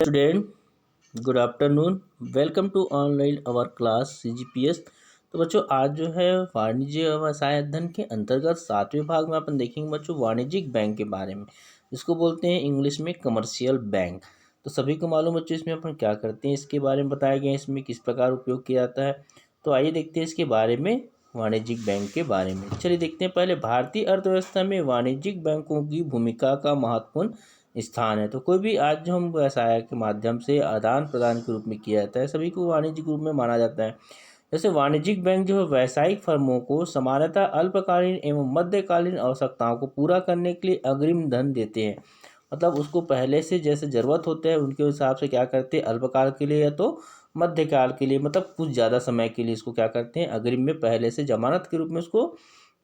Student, good afternoon. Welcome to online our class CGPS। तो बच्चों, आज जो है वाणिज्य और व्यवसाय अध्ययन के अंतर्गत 7वें भाग में अपन देखेंगे बच्चों वाणिज्यिक बैंक के बारे में, जिसको बोलते हैं इंग्लिश में कमर्शियल बैंक। तो सभी को मालूम बच्चों इसमें अपन क्या करते हैं, इसके बारे में बताया गया है, इसमें किस प्रकार उपयोग किया जाता है। तो आइए देखते हैं इसके बारे में, वाणिज्यिक बैंक के बारे में। चलिए देखते हैं। पहले, भारतीय अर्थव्यवस्था में वाणिज्यिक बैंकों की भूमिका का महत्वपूर्ण स्थान है। तो कोई भी आज जो हम व्यवसाय के माध्यम से आदान प्रदान के रूप में किया जाता है, सभी को वाणिज्यिक रूप में माना जाता है। जैसे वाणिज्यिक बैंक जो है व्यावसायिक फर्मों को सामान्यतः अल्पकालीन एवं मध्यकालीन आवश्यकताओं को पूरा करने के लिए अग्रिम धन देते हैं। मतलब उसको पहले से जैसे ज़रूरत होते हैं उनके हिसाब से क्या करते हैं, अल्पकाल के लिए या तो मध्यकाल के लिए, मतलब कुछ ज़्यादा समय के लिए इसको क्या करते हैं, अग्रिम में पहले से जमानत के रूप में उसको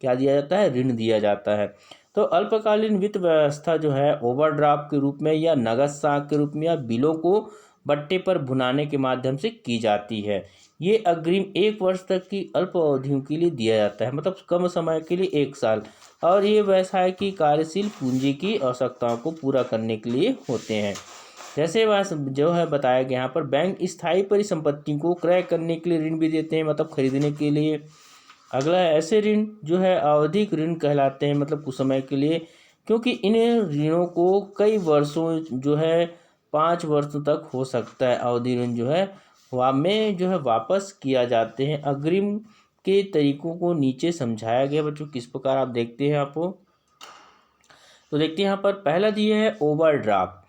क्या दिया जाता है, ऋण दिया जाता है। तो अल्पकालीन वित्त व्यवस्था जो है ओवरड्राफ्ट के रूप में या नगद साख के रूप में या बिलों को बट्टे पर भुनाने के माध्यम से की जाती है। ये अग्रिम 1 वर्ष तक की अल्प अवधियों के लिए दिया जाता है, मतलब कम समय के लिए 1 साल। और ये व्यवसाय की कार्यशील पूंजी की आवश्यकताओं को पूरा करने के लिए होते हैं। जैसे वह जो है बताया गया यहाँ पर, बैंक स्थायी परिसंपत्ति को क्रय करने के लिए ऋण भी देते हैं, मतलब खरीदने के लिए। अगला है, ऐसे ऋण जो है आवधिक ऋण कहलाते हैं, मतलब कुछ समय के लिए, क्योंकि इन ऋणों को कई वर्षों जो है 5 वर्षों तक हो सकता है। अवधि ऋण जो है में जो है वापस किया जाते हैं। अग्रिम के तरीकों को नीचे समझाया गया बच्चों, किस प्रकार आप देखते हैं आपको। तो देखते हैं यहाँ पर, पहला दिया है ओवरड्राफ्ट।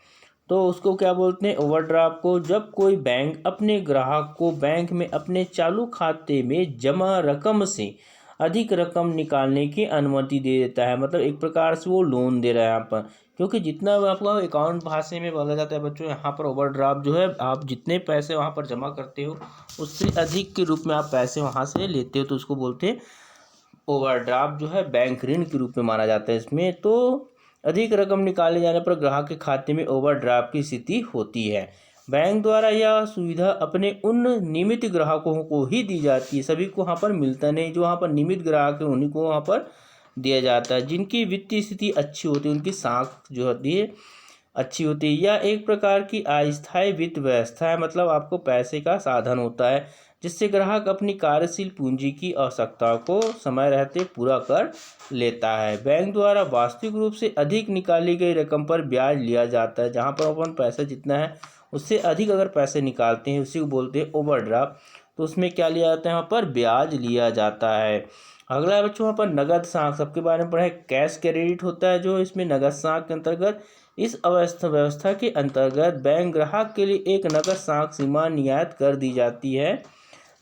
तो उसको क्या बोलते हैं, ओवरड्राफ्ट को, जब कोई बैंक अपने ग्राहक को बैंक में अपने चालू खाते में जमा रकम से अधिक रकम निकालने की अनुमति दे देता है। मतलब एक प्रकार से वो लोन दे रहा है यहाँ पर, क्योंकि जितना आपका अकाउंट भाषा में बोला जाता है बच्चों, यहाँ पर ओवरड्राफ्ट जो है आप जितने पैसे वहाँ पर जमा करते हो उससे अधिक के रूप में आप पैसे वहाँ से लेते हो, तो उसको बोलते हैं ओवरड्राफ्ट। जो है बैंक ऋण के रूप में माना जाता है इसमें। तो अधिक रकम निकाले जाने पर ग्राहक के खाते में ओवरड्राफ्ट की स्थिति होती है। बैंक द्वारा यह सुविधा अपने उन नियमित ग्राहकों को ही दी जाती है, सभी को वहाँ पर मिलता नहीं। जो वहाँ पर नियमित ग्राहक है उन्हीं को वहाँ पर दिया जाता है, जिनकी वित्तीय स्थिति अच्छी होती है, उनकी साख जो होती है अच्छी होती है। यह एक प्रकार की अस्थायी वित्त व्यवस्था है, मतलब आपको पैसे का साधन होता है, जिससे ग्राहक अपनी कार्यशील पूंजी की आवश्यकताओं को समय रहते पूरा कर लेता है। बैंक द्वारा वास्तविक रूप से अधिक निकाली गई रकम पर ब्याज लिया जाता है। जहाँ पर अपन पैसा जितना है उससे अधिक अगर पैसे निकालते हैं, उसी को बोलते हैं ओवरड्राफ्ट, तो उसमें क्या लिया जाता है, वहाँ पर ब्याज लिया जाता है। अगला बच्चों वहाँ पर नगद साख, सबके बारे में पढ़ा है। कैश क्रेडिट होता है जो इसमें नगद साख के अंतर्गत। इस व्यवस्था के अंतर्गत बैंक ग्राहक के लिए एक नगद साख सीमा नियत कर दी जाती है।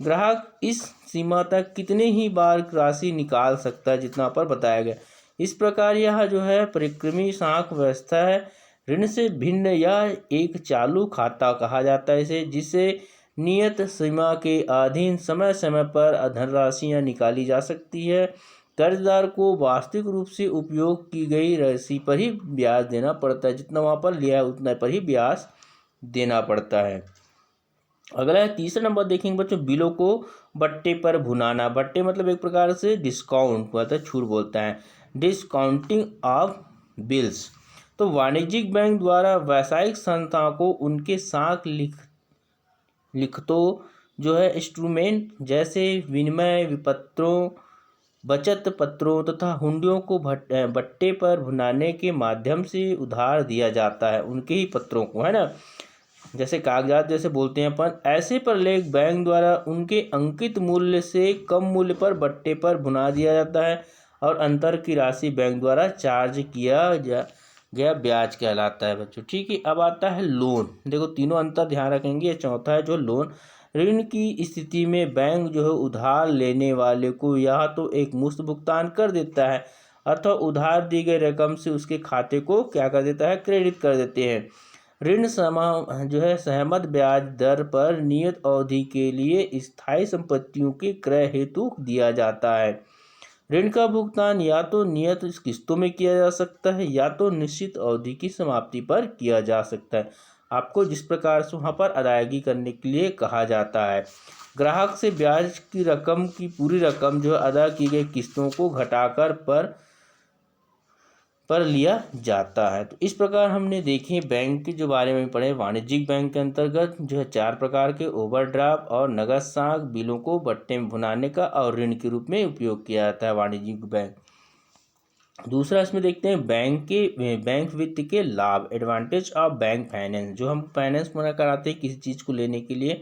ग्राहक इस सीमा तक कितने ही बार राशि निकाल सकता है, जितना पर बताया गया। इस प्रकार यह जो है परिक्रमी साख व्यवस्था है। ऋण से भिन्न यह एक चालू खाता कहा जाता है इसे, जिसे नियत सीमा के अधीन समय समय पर धनराशियाँ निकाली जा सकती है। कर्जदार को वास्तविक रूप से उपयोग की गई राशि पर ही ब्याज देना पड़ता है, जितना वहाँ पर लिया है उतना पर ही ब्याज देना पड़ता है। अगला है, तीसरा नंबर देखेंगे बच्चों, बिलों को बट्टे पर भुनाना। बट्टे मतलब एक प्रकार से डिस्काउंट मतलब छूट बोलता है, डिस्काउंटिंग ऑफ बिल्स। तो वाणिज्यिक बैंक द्वारा व्यावसायिक संस्थाओं को उनके साख लिखतों जो है इंस्ट्रूमेंट जैसे विनिमय विपत्रों, बचत पत्रों तथा हुंडियों को बट्टे पर भुनाने के माध्यम से उधार दिया जाता है, उनके ही पत्रों को, है ना, जैसे कागजात जैसे बोलते हैं अपन। ऐसे पर लेख बैंक द्वारा उनके अंकित मूल्य से कम मूल्य पर बट्टे पर भुना दिया जाता है, और अंतर की राशि बैंक द्वारा चार्ज किया गया ब्याज कहलाता है बच्चों। ठीक है, अब आता है लोन। देखो तीनों अंतर ध्यान रखेंगे। चौथा है जो लोन। ऋण की स्थिति में बैंक जो है उधार लेने वाले को या तो एक मुश्त भुगतान कर देता है, अथवा उधार दी गई रकम से उसके खाते को क्या कर देता है, क्रेडिट कर देते हैं। ऋण जो है सहमत ब्याज दर पर नियत अवधि के लिए स्थायी संपत्तियों के क्रय हेतु दिया जाता है। ऋण का भुगतान या तो नियत किस्तों में किया जा सकता है या तो निश्चित अवधि की समाप्ति पर किया जा सकता है, आपको जिस प्रकार से वहाँ पर अदायगी करने के लिए कहा जाता है। ग्राहक से ब्याज की रकम की पूरी रकम जो अदा की गई किस्तों को घटाकर पर पर लिया जाता है। तो इस प्रकार हमने देखे बैंक के जो बारे में पढ़े। वाणिज्यिक बैंक के अंतर्गत जो है 4 प्रकार के ओवरड्राफ्ट और नगद साख बिलों को बट्टे में भुनाने का और ऋण के रूप में उपयोग किया जाता है वाणिज्यिक बैंक। दूसरा इसमें देखते हैं बैंक वित्त के लाभ, एडवांटेज ऑफ बैंक फाइनेंस। जो हम फाइनेंस मना कराते हैं किसी चीज़ को लेने के लिए,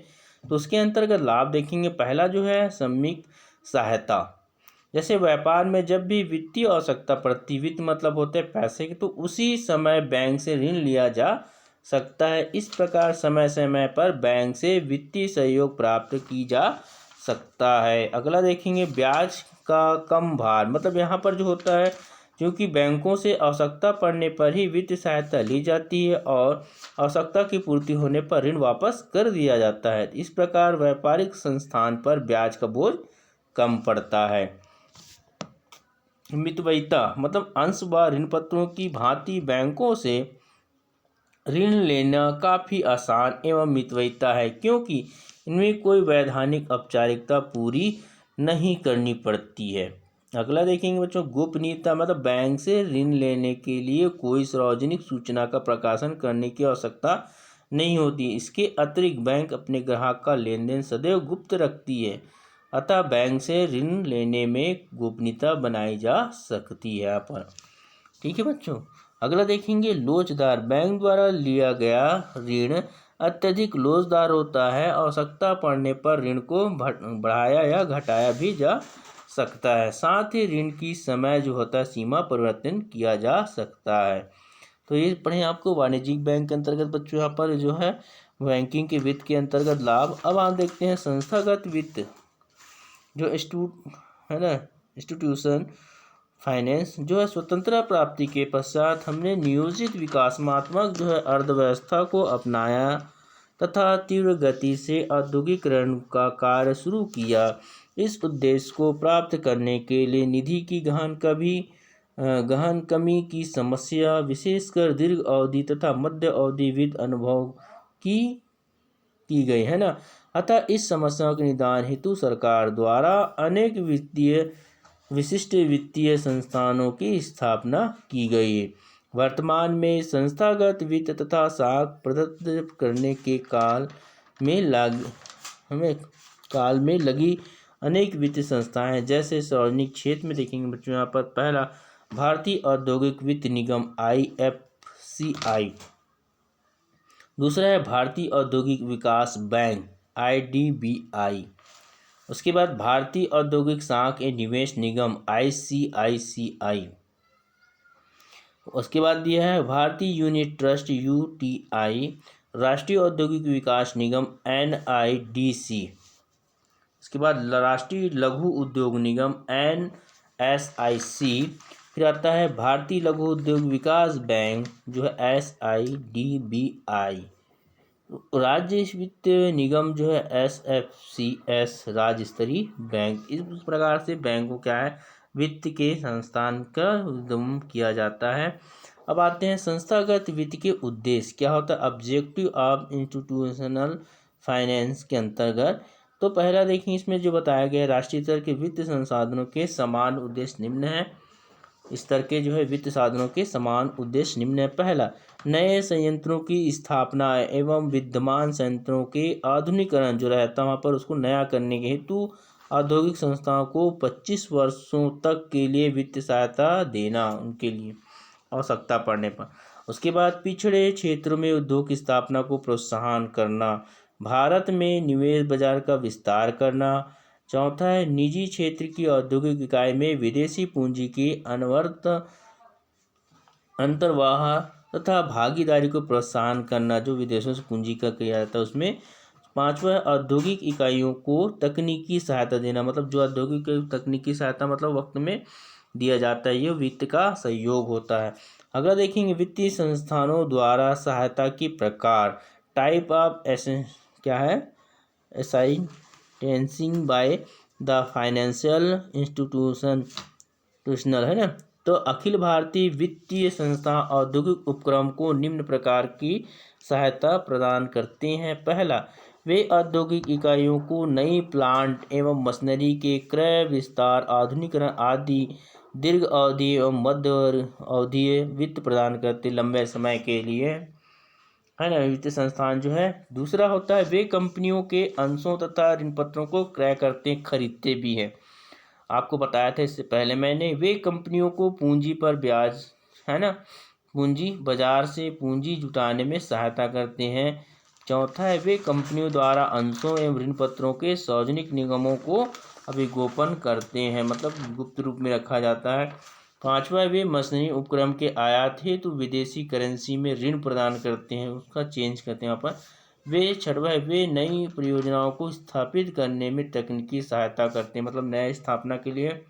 तो उसके अंतर्गत लाभ देखेंगे। पहला जो है सामयिक सहायता, जैसे व्यापार में जब भी वित्तीय आवश्यकता पड़ती, वित्त मतलब होते हैं पैसे के, तो उसी समय बैंक से ऋण लिया जा सकता है। इस प्रकार समय समय पर बैंक से वित्तीय सहयोग प्राप्त की जा सकता है। अगला देखेंगे ब्याज का कम भार, मतलब यहाँ पर जो होता है, क्योंकि बैंकों से आवश्यकता पड़ने पर ही वित्तीय सहायता ली जाती है और आवश्यकता की पूर्ति होने पर ऋण वापस कर दिया जाता है। इस प्रकार व्यापारिक संस्थान पर ब्याज का बोझ कम पड़ता है। मितव्ययिता मतलब अंश व ऋण पत्रों की भांति बैंकों से ऋण लेना काफ़ी आसान एवं मितव्ययिता है, क्योंकि इनमें कोई वैधानिक औपचारिकता पूरी नहीं करनी पड़ती है। अगला देखेंगे बच्चों गोपनीयता, मतलब बैंक से ऋण लेने के लिए कोई सार्वजनिक सूचना का प्रकाशन करने की आवश्यकता नहीं होती। इसके अतिरिक्त बैंक अपने ग्राहक का लेन देन सदैव गुप्त रखती है, अतः बैंक से ऋण लेने में गोपनीयता बनाई जा सकती है यहाँ पर। ठीक है बच्चों। अगला देखेंगे लोचदार, बैंक द्वारा लिया गया ऋण अत्यधिक लोचदार होता है। आवश्यकता पड़ने पर ऋण को बढ़ाया या घटाया भी जा सकता है। साथ ही ऋण की समय जो होता है सीमा परिवर्तन किया जा सकता है। तो ये पढ़े आपको वाणिज्यिक बैंक के अंतर्गत बच्चों यहाँ पर जो है बैंकिंग के वित्त के अंतर्गत लाभ। अब आप देखते हैं संस्थागत वित्त, जो इंस्टीट्यूशन फाइनेंस जो है स्वतंत्रता प्राप्ति के पश्चात हमने नियोजित विकासात्मक जो है अर्थव्यवस्था को अपनाया तथा तीव्र गति से औद्योगिकरण का कार्य शुरू किया। इस उद्देश्य को प्राप्त करने के लिए निधि की गहन कमी की समस्या, विशेषकर दीर्घ अवधि तथा मध्य अवधि वित्त अनुभव की गई है ना। अतः इस समस्या के निदान हेतु सरकार द्वारा अनेक विशिष्ट वित्तीय संस्थानों की स्थापना की गई है। वर्तमान में संस्थागत वित्त तथा साख प्रदत्त करने के काल में लगी अनेक वित्तीय संस्थाएं हैं। जैसे सार्वजनिक क्षेत्र में देखेंगे बच्चों यहाँ पर पहला भारतीय औद्योगिक वित्त निगम IFCI, दूसरा है भारतीय औद्योगिक विकास बैंक IDBI, उसके बाद भारतीय औद्योगिक साख एवं निवेश निगम ICICI, उसके बाद दिया है भारतीय यूनिट ट्रस्ट UTI, राष्ट्रीय औद्योगिक विकास निगम NIDC, उसके बाद राष्ट्रीय लघु उद्योग निगम NSIC, फिर आता है भारतीय लघु उद्योग विकास बैंक जो है SIDBI, राज्य वित्त निगम जो है SFCS, राज्य स्तरीय बैंक। इस प्रकार से बैंक को क्या है वित्त के संस्थान का उद्यम किया जाता है। अब आते हैं संस्थागत वित्त के उद्देश्य क्या होता है, ऑब्जेक्टिव ऑफ इंस्टीट्यूशनल फाइनेंस के अंतर्गत। तो पहला देखिए इसमें जो बताया गया राष्ट्रीय स्तर के वित्त संसाधनों के समान उद्देश्य निम्न है। स्तर के जो है वित्त साधनों के समान उद्देश्य निम्न है। पहला नए संयंत्रों की स्थापना एवं विद्यमान संयंत्रों के आधुनिकीकरण जो रहता है वहाँ पर उसको नया करने के हेतु औद्योगिक संस्थाओं को 25 वर्षों तक के लिए वित्तीय सहायता देना उनके लिए आवश्यकता पड़ने पर। उसके बाद पिछड़े क्षेत्रों में उद्योग की स्थापना को प्रोत्साहन करना, भारत में निवेश बाजार का विस्तार करना। चौथा है निजी क्षेत्र की औद्योगिक इकाई में विदेशी पूंजी के अंतर्वाह तथा भागीदारी को प्रोत्साहन करना, जो विदेशों से पूंजी का किया जाता है उसमें। पांचवा औद्योगिक इकाइयों को तकनीकी सहायता देना, मतलब जो औद्योगिक तकनीकी सहायता मतलब वक्त में दिया जाता है, ये वित्त का सहयोग होता है। अगला देखेंगे वित्तीय संस्थानों द्वारा सहायता के प्रकार, टाइप ऑफ क्या है असाइटेंसिंग बाय द फाइनेंशियल इंस्टीट्यूशनल है ना। तो अखिल भारतीय वित्तीय संस्था औद्योगिक उपक्रम को निम्न प्रकार की सहायता प्रदान करते हैं। पहला वे औद्योगिक इकाइयों को नई प्लांट एवं मशीनरी के क्रय विस्तार आधुनिकीकरण आदि दीर्घ अवधि एवं मध्य अवधि वित्त प्रदान करते लंबे समय के लिए, है ना, वित्तीय संस्थान जो है। दूसरा होता है वे कंपनियों के अंशों तथा ऋण पत्रों को क्रय करते खरीदते भी है। आपको बताया था इससे पहले मैंने, वे कंपनियों को पूंजी पर ब्याज, है ना, पूंजी बाजार से पूंजी जुटाने में सहायता करते हैं। चौथा है वे कंपनियों द्वारा अंशों एवं ऋण पत्रों के सार्वजनिक निगमों को अभिगोपन करते हैं, मतलब गुप्त रूप में रखा जाता है। पांचवा, वे मशीनरी उपकरण के आयात हेतु विदेशी करेंसी में ऋण प्रदान करते हैं, उसका चेंज करते हैं यहाँ पर। वे छठवा है वे नई परियोजनाओं को स्थापित करने में तकनीकी सहायता करते हैं, मतलब नए स्थापना के लिए।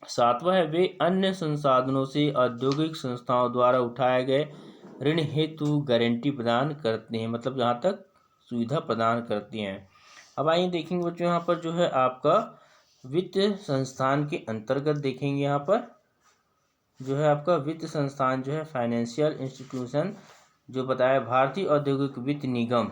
सातवां है वे अन्य संसाधनों से औद्योगिक संस्थाओं द्वारा उठाए गए ऋण हेतु गारंटी प्रदान करते हैं, मतलब यहाँ तक सुविधा प्रदान करती हैं। अब आइए देखेंगे बच्चों यहाँ पर जो है आपका वित्त संस्थान के अंतर्गत देखेंगे यहाँ पर जो है आपका वित्त संस्थान जो है फाइनेंशियल इंस्टीट्यूशन जो बताया भारतीय औद्योगिक वित्त निगम।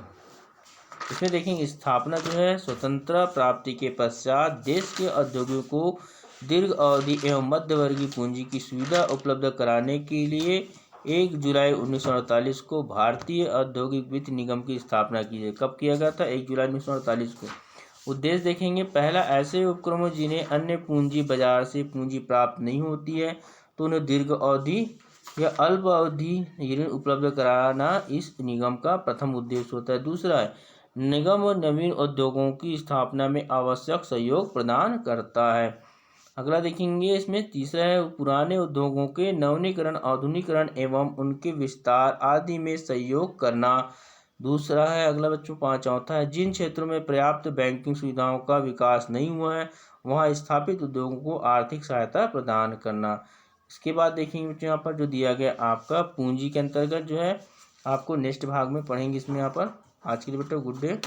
इसमें देखेंगे स्थापना जो है स्वतंत्रता प्राप्ति के पश्चात देश के औद्योगिकों को दीर्घ अवधि एवं मध्यवर्गीय पूंजी की सुविधा उपलब्ध कराने के लिए 1 जुलाई 1948 को भारतीय औद्योगिक वित्त निगम की स्थापना की गई। कब किया गया था? 1 जुलाई 1948 को। उद्देश्य देखेंगे, पहला, ऐसे उपक्रमों जिन्हें अन्य पूंजी बाजार से पूंजी प्राप्त नहीं होती है तो उन्हें दीर्घ अवधि या अल्प अवधि ऋण उपलब्ध कराना इस निगम का प्रथम उद्देश्य होता है। दूसरा है निगम और नवीन उद्योगों की स्थापना में आवश्यक सहयोग प्रदान करता है। अगला देखेंगे इसमें तीसरा है पुराने उद्योगों के नवीनीकरण, आधुनिकीकरण एवं उनके विस्तार आदि में सहयोग करना। दूसरा है अगला बच्चों चौथा है जिन क्षेत्रों में पर्याप्त बैंकिंग सुविधाओं का विकास नहीं हुआ है वहां स्थापित उद्योगों को आर्थिक सहायता प्रदान करना। इसके बाद देखेंगे बच्चों यहाँ पर जो दिया गया आपका पूंजी के अंतर्गत जो है आपको नेक्स्ट भाग में पढ़ेंगे इसमें। यहाँ पर आज के लिए बेटा गुड डे।